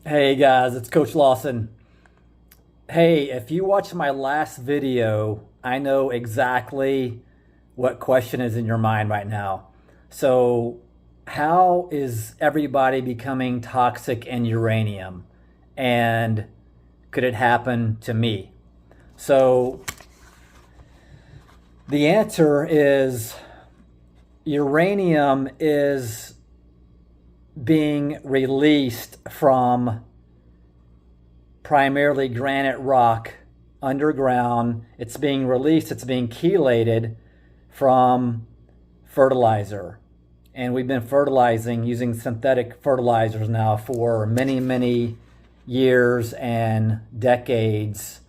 Hey guys, it's Coach Lawson. Hey, if you watched my last video, I know exactly what question is in your mind right now. So, how is everybody becoming toxic in uranium? And could it happen to me? So, the answer is uranium is being released from primarily granite rock underground. It's being released, it's being chelated from fertilizer. And we've been fertilizing using synthetic fertilizers now for many, many years and decades.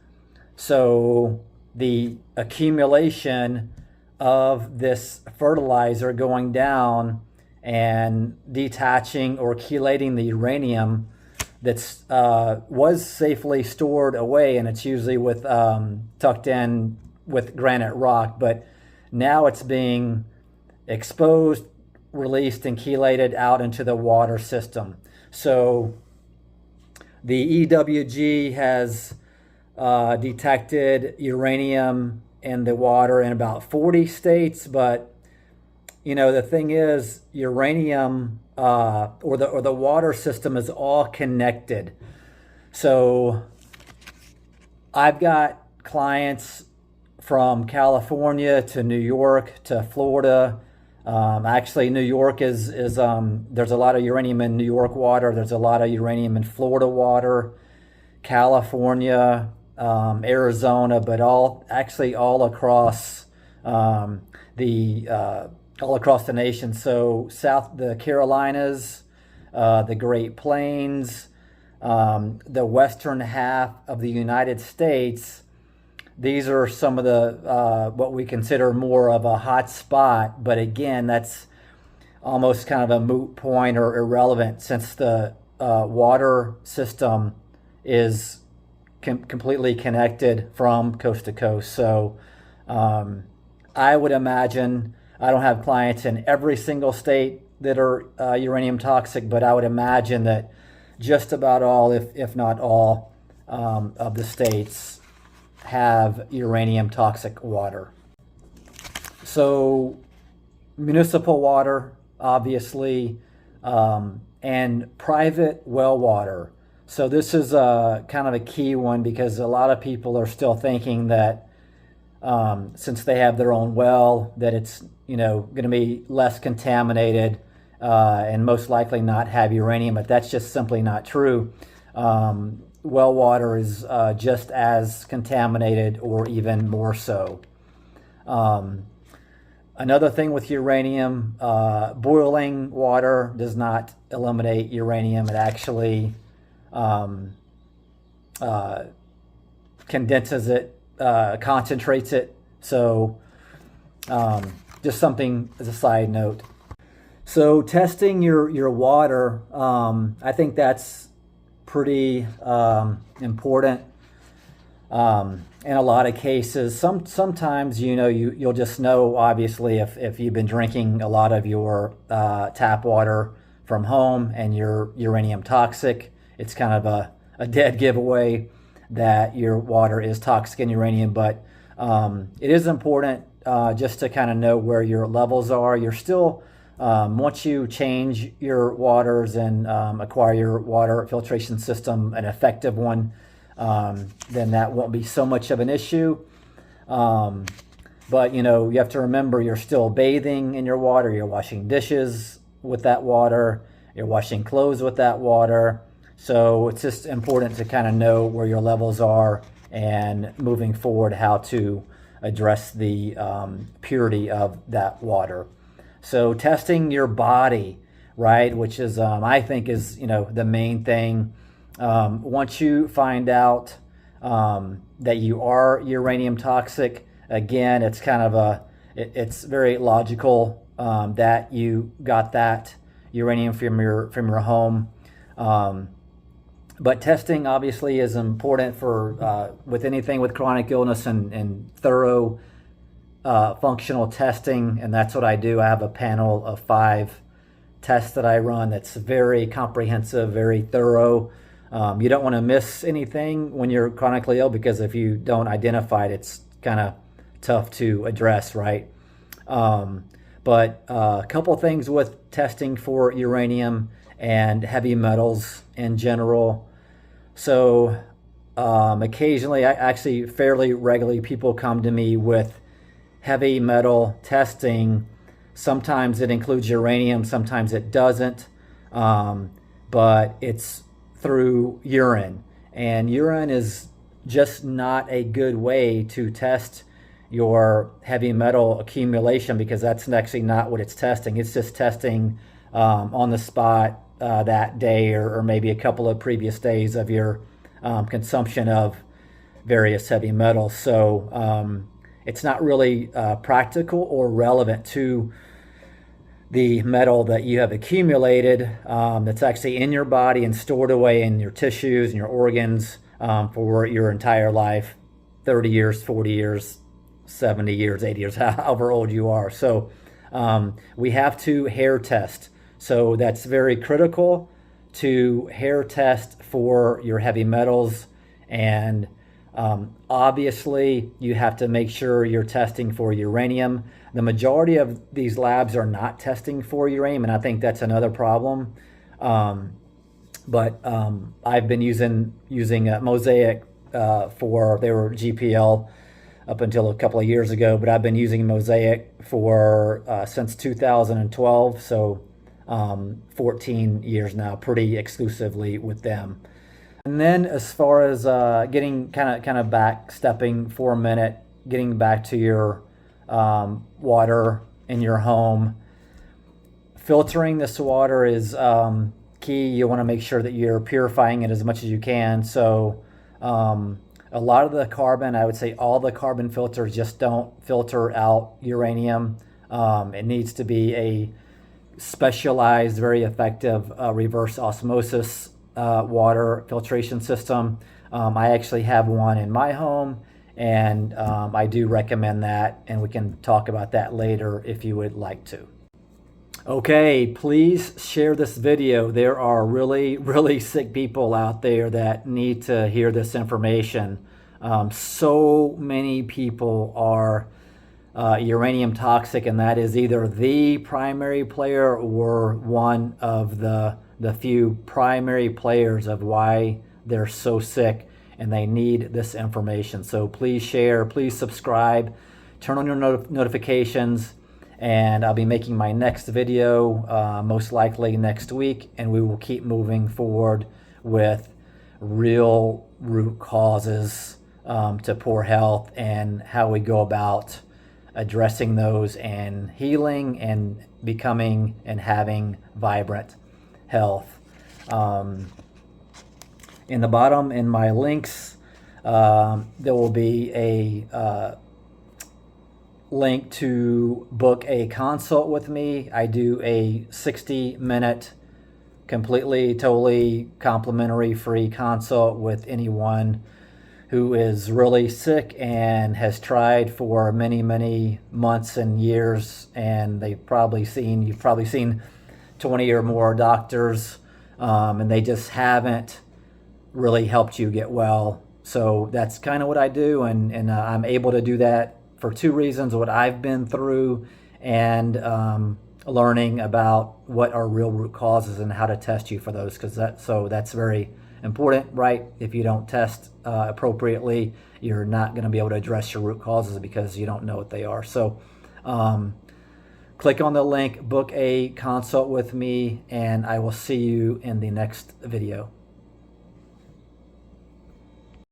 So the accumulation of this fertilizer going down and detaching or chelating the uranium that's was safely stored away, and it's usually with tucked in with granite rock, but now it's being exposed, released, and chelated out into the water system. So the EWG has detected uranium in the water in about 40 states, but the thing is, uranium or the water system is all connected. So I've got clients from California to New York to Florida. Actually, New York is there's a lot of uranium in New York water. There's a lot of uranium in Florida water, California, Arizona, but all across the all across the nation. So the Carolinas, the Great Plains, the western half of the United States. These are some of the what we consider more of a hot spot, but again, that's almost kind of a moot point or irrelevant, since the water system is completely connected from coast to coast. So I would imagine, I don't have clients in every single state that are uranium toxic, but I would imagine that just about all, if not all, of the states have uranium toxic water. So municipal water, obviously, and private well water. So this is kind of a key one, because a lot of people are still thinking that since they have their own well, that it's going to be less contaminated and most likely not have uranium, but that's just simply not true. Well water is just as contaminated, or even more so. Another thing with uranium, boiling water does not eliminate uranium. It actually condenses it, concentrates it. So just something as a side note. So testing your water, I think that's pretty important in a lot of cases. Sometimes you'll just know, obviously, if you've been drinking a lot of your tap water from home and you're uranium toxic. It's kind of a dead giveaway that your water is toxic in uranium, but it is important just to kind of know where your levels are. You're still, once you change your waters and acquire your water filtration system, an effective one, then that won't be so much of an issue. But you have to remember, you're still bathing in your water, you're washing dishes with that water, you're washing clothes with that water. So it's just important to kind of know where your levels are, and moving forward, how to address the purity of that water. So testing your body, right, which is I think is the main thing. Once you find out that you are uranium toxic, again, it's kind of it's very logical that you got that uranium from your home. But testing obviously is important for with anything with chronic illness, and thorough functional testing, and that's what I do. I have a panel of 5 tests that I run that's very comprehensive, very thorough. You don't want to miss anything when you're chronically ill, because if you don't identify it, it's kind of tough to address, right? But a couple things with testing for uranium and heavy metals in general. So occasionally, actually fairly regularly, people come to me with heavy metal testing. Sometimes it includes uranium, sometimes it doesn't, but it's through urine. And urine is just not a good way to test your heavy metal accumulation, because that's actually not what it's testing. It's just testing on the spot that day, or maybe a couple of previous days of your consumption of various heavy metals. So it's not really practical or relevant to the metal that you have accumulated, that's actually in your body and stored away in your tissues and your organs for your entire life, 30 years, 40 years, 70 years, 80 years, however old you are. So we have to hair test. So that's very critical, to hair test for your heavy metals. And obviously you have to make sure you're testing for uranium. The majority of these labs are not testing for uranium, and I think that's another problem. But I've been using Mosaic for, they were GPL up until a couple of years ago, but I've been using Mosaic for since 2012, so 14 years now, pretty exclusively with them. And then as far as getting kind of back, stepping for a minute, getting back to your water in your home, filtering this water is key. You want to make sure that you're purifying it as much as you can. So a lot of the carbon, I would say all the carbon filters just don't filter out uranium. It needs to be a specialized, very effective reverse osmosis water filtration system. I actually have one in my home, and I do recommend that, and we can talk about that later if you would like to. Okay, please share this video. There are really, really sick people out there that need to hear this information. So many people are uranium toxic, and that is either the primary player or one of the few primary players of why they're so sick and they need this information. So please share, please subscribe, turn on your notifications, and I'll be making my next video most likely next week, and we will keep moving forward with real root causes to poor health and how we go about addressing those and healing and becoming and having vibrant health. In the bottom, in my links, there will be a link to book a consult with me. I do a 60-minute, completely, totally complimentary, free consult with anyone who is really sick and has tried for many, many months and years, and you've probably seen 20 or more doctors, and they just haven't really helped you get well. So that's kind of what I do, and I'm able to do that for two reasons: what I've been through, and learning about what are real root causes and how to test you for those, because that's very important, right? If you don't test appropriately, you're not going to be able to address your root causes because you don't know what they are. So click on the link, book a consult with me, and I will see you in the next video.